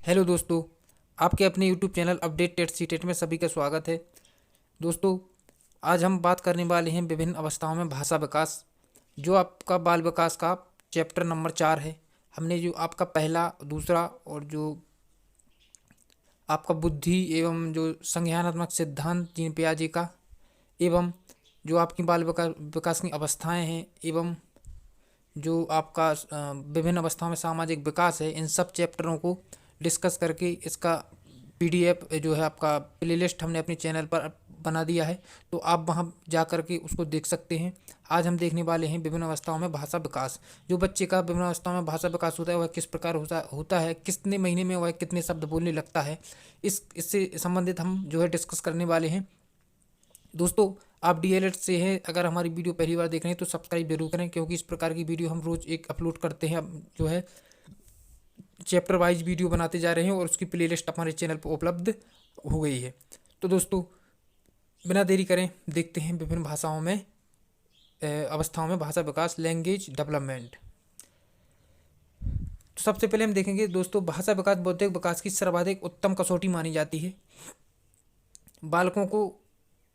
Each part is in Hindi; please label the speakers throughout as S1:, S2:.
S1: हेलो दोस्तों, आपके अपने YouTube channel update TET C TET में सभी का स्वागत है। दोस्तों, आज हम बात करने वाले हैं विभिन्न अवस्थाओं में भाषा विकास, जो आपका बाल विकास का चैप्टर नंबर 4 है। हमने जो आपका पहला, दूसरा और जो आपका बुद्धि एवं जो संज्ञानात्मक सिद्धांत जीन पियाजे का, एवं जो आपकी बाल विकास की अवस्थाएं हैं, एवं जो आपका विभिन्न अवस्थाओं में सामाजिक विकास है, इन सब चैप्टरों को डिस्कस करके इसका पीडीएफ जो है आपका प्लेलिस्ट हमने अपने चैनल पर बना दिया है, तो आप वहां जा कर के उसको देख सकते हैं। आज हम देखने वाले हैं विभिन्न अवस्थाओं में भाषा विकास। जो बच्चे का विभिन्न अवस्थाओं में भाषा विकास होता है वह किस प्रकार होता है, कितने महीने में वह कितने शब्द बोलने लगता है, इससे संबंधित हम जो है डिस्कस करने वाले हैं। दोस्तों, आप डीएलएड से हैं, अगर हमारी वीडियो पहली बार देख रहे हैं तो सब्सक्राइब जरूर करें, क्योंकि इस प्रकार की वीडियो हम रोज़ एक अपलोड करते हैं। अब जो है चैप्टर वाइज वीडियो बनाते जा रहे हैं और उसकी प्लेलिस्ट हमारे चैनल पर उपलब्ध हो गई है। तो दोस्तों, बिना देरी करें देखते हैं विभिन्न भाषाओं में अवस्थाओं में भाषा विकास, लैंग्वेज डेवलपमेंट। तो सबसे पहले हम देखेंगे दोस्तों, भाषा विकास बौद्धिक विकास की सर्वाधिक उत्तम कसौटी मानी जाती है। बालकों को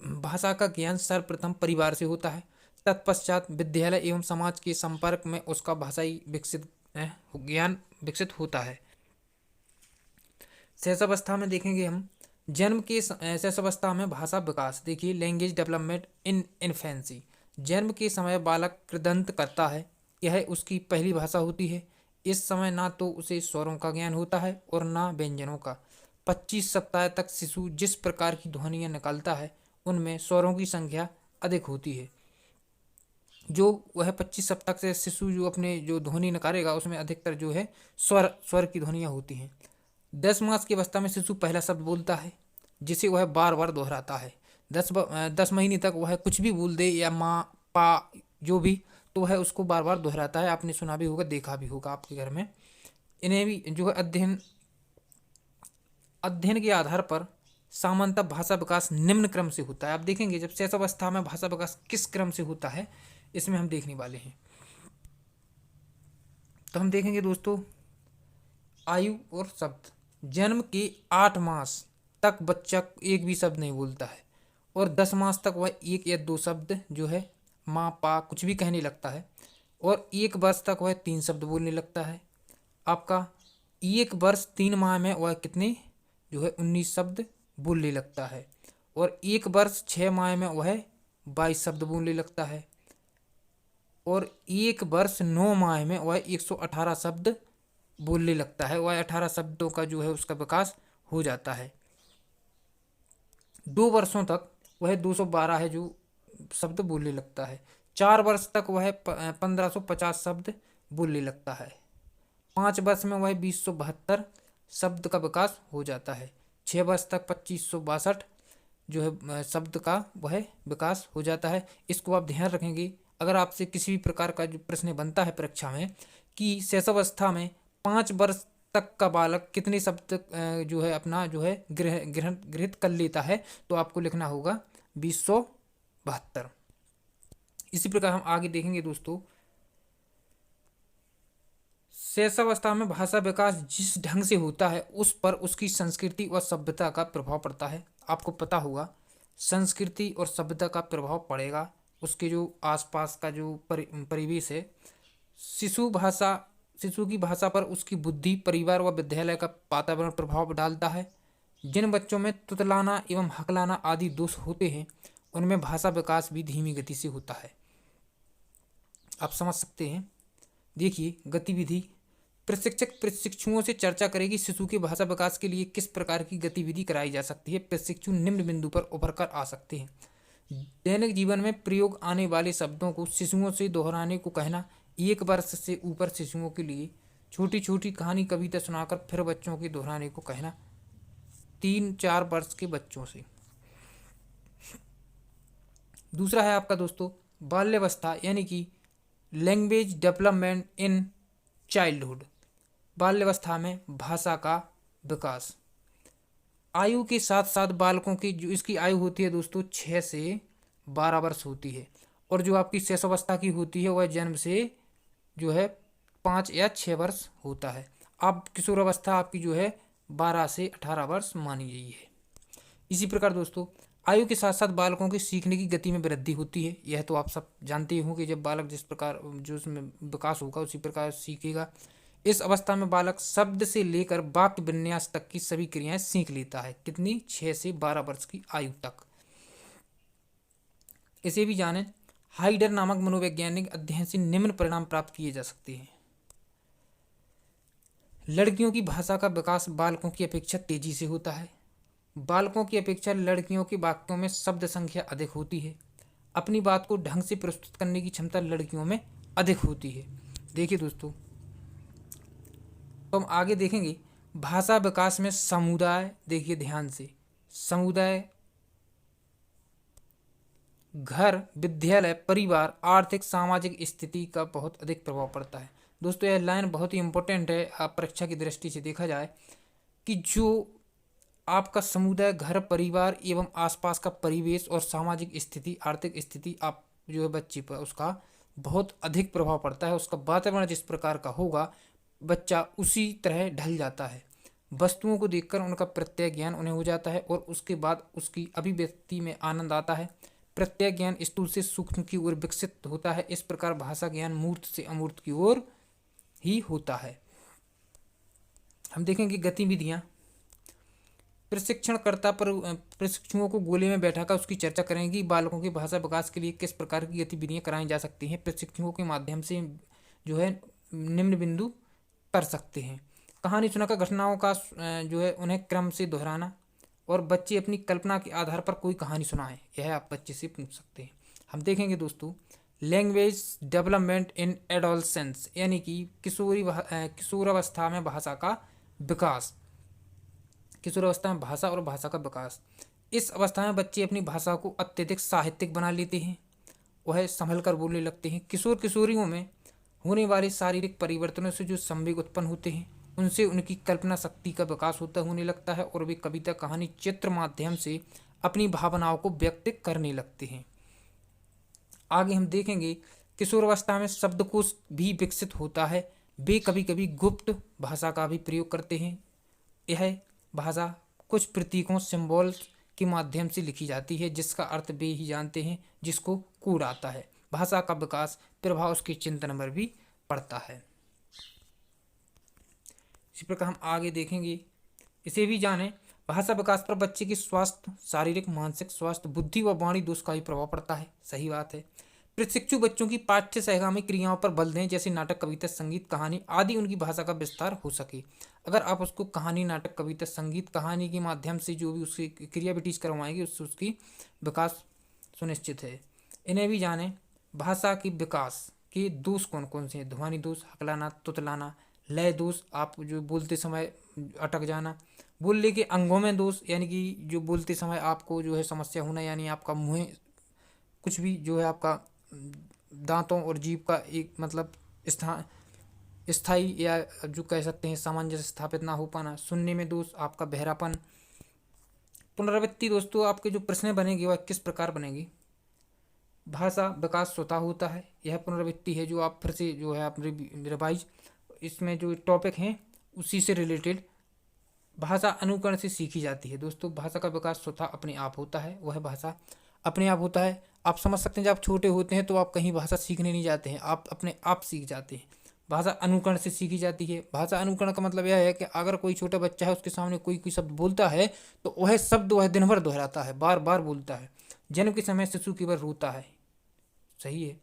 S1: भाषा का ज्ञान सर्वप्रथम परिवार से होता है, तत्पश्चात विद्यालय एवं समाज के संपर्क में उसका भाषाई ज्ञान विकसित होता है। शैशवावस्था में देखेंगे हम, जन्म के शैशवावस्था में भाषा विकास। देखिए, लैंग्वेज डेवलपमेंट इन इन्फेंसी। जन्म के समय बालक कृदंत करता है, यह उसकी पहली भाषा होती है। इस समय ना तो उसे स्वरों का ज्ञान होता है और ना व्यंजनों का। 25 सप्ताह तक शिशु जिस प्रकार की ध्वनियाँ निकालता है उनमें स्वरों की संख्या अधिक होती है। जो वह 25 सप्ताह से शिशु जो अपने जो ध्वनि निकालेगा उसमें अधिकतर जो है स्वर की ध्वनियाँ होती हैं। 10 मास की अवस्था में शिशु पहला शब्द बोलता है, जिसे वह बार बार दोहराता है। 10 महीने तक वह कुछ भी बोल दे, या माँ पा जो भी, तो वह उसको बार बार दोहराता है। आपने सुना भी होगा, देखा भी होगा आपके घर में। इन्हें भी जो है अध्ययन के आधार पर सामान्यतः भाषा विकास निम्न क्रम से होता है। आप देखेंगे जब शैशवावस्था में भाषा विकास किस क्रम से होता है, इसमें हम देखने वाले हैं। तो हम देखेंगे दोस्तों, आयु और शब्द। जन्म के 8 मास तक बच्चा एक भी शब्द नहीं बोलता है, और 10 मास तक वह 1 या 2 शब्द जो है माँ पा कुछ भी कहने लगता है, और 1 वर्ष तक वह 3 शब्द बोलने लगता है। आपका 1 वर्ष 3 माह में वह कितने जो है 19 शब्द बोलने लगता है, और 1 वर्ष 6 माह में वह 22 शब्द बोलने लगता है, और 1 वर्ष 9 माह में वह 118 शब्द बोलने लगता है। वह 18 शब्दों का जो है उसका विकास हो जाता है। 2 वर्षों तक वह 212 है जो शब्द बोलने लगता है। 4 वर्ष तक वह 1550 शब्द बोलने लगता है। 5 वर्ष में वह 2072 शब्द का विकास हो जाता है। 6 वर्ष तक 2562 जो है शब्द का वह विकास हो जाता है। इसको आप ध्यान रखेंगे, अगर आपसे किसी भी प्रकार का जो प्रश्न बनता है परीक्षा में कि शैशवावस्था में 5 वर्ष तक का बालक कितने शब्द जो है अपना जो है ग्रहित कर लेता है, तो आपको लिखना होगा 2072। इसी प्रकार हम आगे देखेंगे दोस्तों, शैशवावस्था में भाषा विकास जिस ढंग से होता है उस पर उसकी संस्कृति और सभ्यता का प्रभाव पड़ता है। आपको पता होगा, संस्कृति और सभ्यता का प्रभाव पड़ेगा, उसके जो आसपास का जो परिवेश है। शिशु की भाषा पर उसकी बुद्धि, परिवार व विद्यालय का वातावरण प्रभाव डालता है। जिन बच्चों में तुतलाना एवं हकलाना आदि दोष होते हैं उनमें भाषा विकास भी धीमी गति से होता है। आप समझ सकते हैं। देखिए, गतिविधि। प्रशिक्षक प्रशिक्षुओं से चर्चा करेगी शिशु के भाषा विकास के लिए किस प्रकार की गतिविधि कराई जा सकती है। प्रशिक्षु निम्न बिंदु पर उभर कर आ सकते हैं। दैनिक जीवन में प्रयोग आने वाले शब्दों को शिशुओं से दोहराने को कहना। 1 वर्ष से ऊपर शिशुओं के लिए छोटी छोटी कहानी, कविता सुनाकर फिर बच्चों के दोहराने को कहना। 3-4 वर्ष के बच्चों से। दूसरा है आपका दोस्तों बाल्यावस्था, यानी कि लैंग्वेज डेवलपमेंट इन चाइल्डहुड। बाल्यावस्था में भाषा का विकास। आयु के साथ साथ बालकों की जो इसकी आयु होती है दोस्तों 6 से 12 वर्ष होती है, और जो आपकी शैशवावस्था की होती है वह जन्म से जो है 5 या 6 वर्ष होता है। अब किशोरावस्था आपकी जो है 12 से 18 वर्ष मानी गई है। इसी प्रकार दोस्तों आयु के साथ साथ बालकों की सीखने की गति में वृद्धि होती है। यह तो आप सब जानते ही हो कि जब बालक जिस प्रकार जो उसमें विकास होगा उसी प्रकार सीखेगा। इस अवस्था में बालक शब्द से लेकर वाक्य विन्यास तक की सभी क्रियाएं सीख लेता है। कितनी? 6 से 12 वर्ष की आयु तक। इसे भी जानें, हाइडर नामक मनोवैज्ञानिक अध्ययन से निम्न परिणाम प्राप्त किए जा सकते हैं। लड़कियों की भाषा का विकास बालकों की अपेक्षा तेजी से होता है। बालकों की अपेक्षा लड़कियों के वाक्यों में शब्द संख्या अधिक होती है। अपनी बात को ढंग से प्रस्तुत करने की क्षमता लड़कियों में अधिक होती है। देखिए दोस्तों, तो हम आगे देखेंगे भाषा विकास में समुदाय। देखिए ध्यान से, समुदाय, घर, विद्यालय, परिवार, आर्थिक सामाजिक स्थिति का बहुत अधिक प्रभाव पड़ता है। दोस्तों यह लाइन बहुत ही इंपॉर्टेंट है। आप परीक्षा की दृष्टि से देखा जाए कि जो आपका समुदाय, घर, परिवार एवं आसपास का परिवेश और सामाजिक स्थिति, आर्थिक स्थिति आप जो है बच्चे पर उसका बहुत अधिक प्रभाव पड़ता है। उसका वातावरण जिस प्रकार का होगा बच्चा उसी तरह ढल जाता है। वस्तुओं को देखकर उनका प्रत्यय ज्ञान उन्हें हो जाता है और उसके बाद उसकी अभिव्यक्ति में आनंद आता है। प्रत्यय ज्ञान स्थूल से सूक्ष्म की ओर विकसित होता है। इस प्रकार भाषा ज्ञान मूर्त से अमूर्त की ओर ही होता है। हम देखेंगे गतिविधियां। प्रशिक्षणकर्ता पर प्रशिक्षुओं को गोले में बैठाकर उसकी चर्चा करेंगी बालकों के भाषा विकास के लिए किस प्रकार की गतिविधियां कराई जा सकती हैं। प्रशिक्षुओं के माध्यम से जो है निम्न बिंदु कर सकते हैं। कहानी सुनाकर घटनाओं का जो है उन्हें क्रम से दोहराना और बच्चे अपनी कल्पना के आधार पर कोई कहानी सुनाएं, यह आप बच्चे से पूछ सकते हैं। हम देखेंगे दोस्तों लैंग्वेज डेवलपमेंट इन एडोलसेंस, यानी कि किशोरावस्था में भाषा का विकास। किशोरावस्था में भाषा और भाषा का विकास। इस अवस्था में बच्चे अपनी भाषा को अत्यधिक साहित्यिक बना लेते हैं, वह संभल कर बोलने लगते हैं। किशोर किशोरियों में होने वाले शारीरिक परिवर्तनों से जो संवेग उत्पन्न होते हैं उनसे उनकी कल्पना शक्ति का विकास होता होने लगता है और वे कविता, कहानी, चित्र माध्यम से अपनी भावनाओं को व्यक्त करने लगते हैं। आगे हम देखेंगे किशोरावस्था में शब्दकोश भी विकसित होता है। वे कभी कभी गुप्त भाषा का भी प्रयोग करते हैं। यह भाषा कुछ प्रतीकों, सिंबल्स के माध्यम से लिखी जाती है जिसका अर्थ वे ही जानते हैं जिसको कोड आता है। भाषा का विकास प्रभाव उसके चिंतन पर भी पड़ता है। इसी प्रकार हम आगे देखेंगे, इसे भी जानें, भाषा विकास पर बच्चे की स्वास्थ्य, शारीरिक, मानसिक स्वास्थ्य, बुद्धि व वाणी दोष का भी प्रभाव पड़ता है। सही बात है। प्रशिक्षु बच्चों की पाठ्य सहगामी क्रियाओं पर बल दें, जैसे नाटक, कविता, संगीत, कहानी आदि, उनकी भाषा का विस्तार हो सके। अगर आप उसको कहानी, नाटक, कविता, संगीत, कहानी के माध्यम से जो भी उसकी क्रियाविटीज करवाएंगे उससे उसकी विकास सुनिश्चित है। इन्हें भी जानें, भाषा के विकास के दोष कौन कौन से हैं। ध्वनि दोष, हकलाना, तुतलाना, लय दोष, आप जो बोलते समय अटक जाना, बोलने के अंगों में दोष, यानी कि जो बोलते समय आपको जो है समस्या होना, यानी आपका मुँह कुछ भी जो है आपका दांतों और जीभ का एक मतलब स्थायी या जो कह सकते हैं सामंजस्य स्थापित ना हो पाना। सुनने में दोष, आपका बहरापन। पुनरावृत्ति दोस्तों, आपके जो प्रश्न बनेंगे वह किस प्रकार बनेंगे। भाषा विकास स्वतः होता है, यह पुनरावृत्ति है जो आप फिर से जो है आप रिवाइज, इसमें जो टॉपिक हैं उसी से रिलेटेड। भाषा अनुकरण से सीखी जाती है। दोस्तों भाषा का विकास स्वतः अपने आप होता है, वह भाषा अपने आप होता है। आप समझ सकते हैं जब आप छोटे होते हैं तो आप कहीं भाषा सीखने नहीं जाते हैं, आप अपने आप सीख जाते हैं। भाषा अनुकरण से सीखी जाती है। भाषा अनुकरण का मतलब यह है कि अगर कोई छोटा बच्चा है उसके सामने कोई शब्द बोलता है तो वह शब्द वह दिन भर दोहराता है, बार बार बोलता है। जन्म के समय शिशु केवल रोता है। सही है।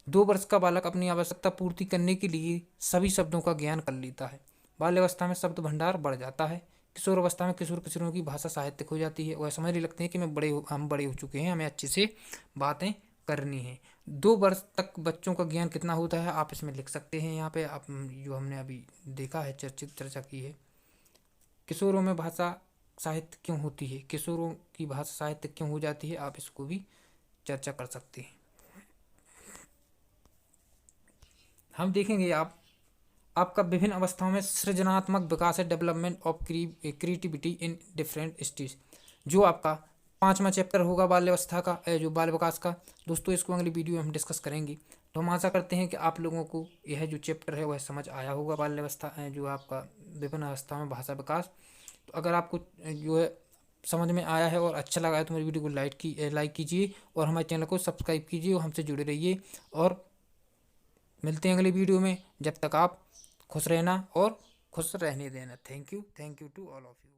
S1: 2 वर्ष का बालक अपनी आवश्यकता पूर्ति करने के लिए सभी शब्दों का ज्ञान कर लेता है। बाल्यावस्था में शब्द भंडार बढ़ जाता है। किशोर अवस्था में किशोर किशोरियों की भाषा साहित्यिक हो जाती है। वह समझने लगते हैं कि हम बड़े हो चुके हैं, हमें अच्छे से बातें करनी है। 2 वर्ष तक बच्चों का ज्ञान कितना होता है आप इसमें लिख सकते हैं। यहाँ पे आप जो हमने अभी देखा है, चर्चा की है, किशोरों में भाषा साहित्य क्यों होती है, किशोरों की भाषा साहित्य क्यों हो जाती है, आप इसको भी चर्चा कर सकते हैं। हम देखेंगे आपका विभिन्न अवस्थाओं में सृजनात्मक विकास है, development of creativity in different stage, जो आपका 5वां चैप्टर होगा बाल्यावस्था का, जो बाल विकास का। दोस्तों इसको अगली वीडियो में हम डिस्कस करेंगे। तो हम आशा करते हैं कि आप लोगों को यह जो चैप्टर है वह समझ आया होगा। बाल्यावस्था जो आपका विभिन्न अवस्था में भाषा विकास, तो अगर आपको जो है समझ में आया है और अच्छा लगा है तो मेरी वीडियो को लाइक कीजिए और हमारे चैनल को सब्सक्राइब कीजिए और हमसे जुड़े रहिए। और मिलते हैं अगली वीडियो में, जब तक आप खुश रहना और खुश रहने देना। Thank you to all of you.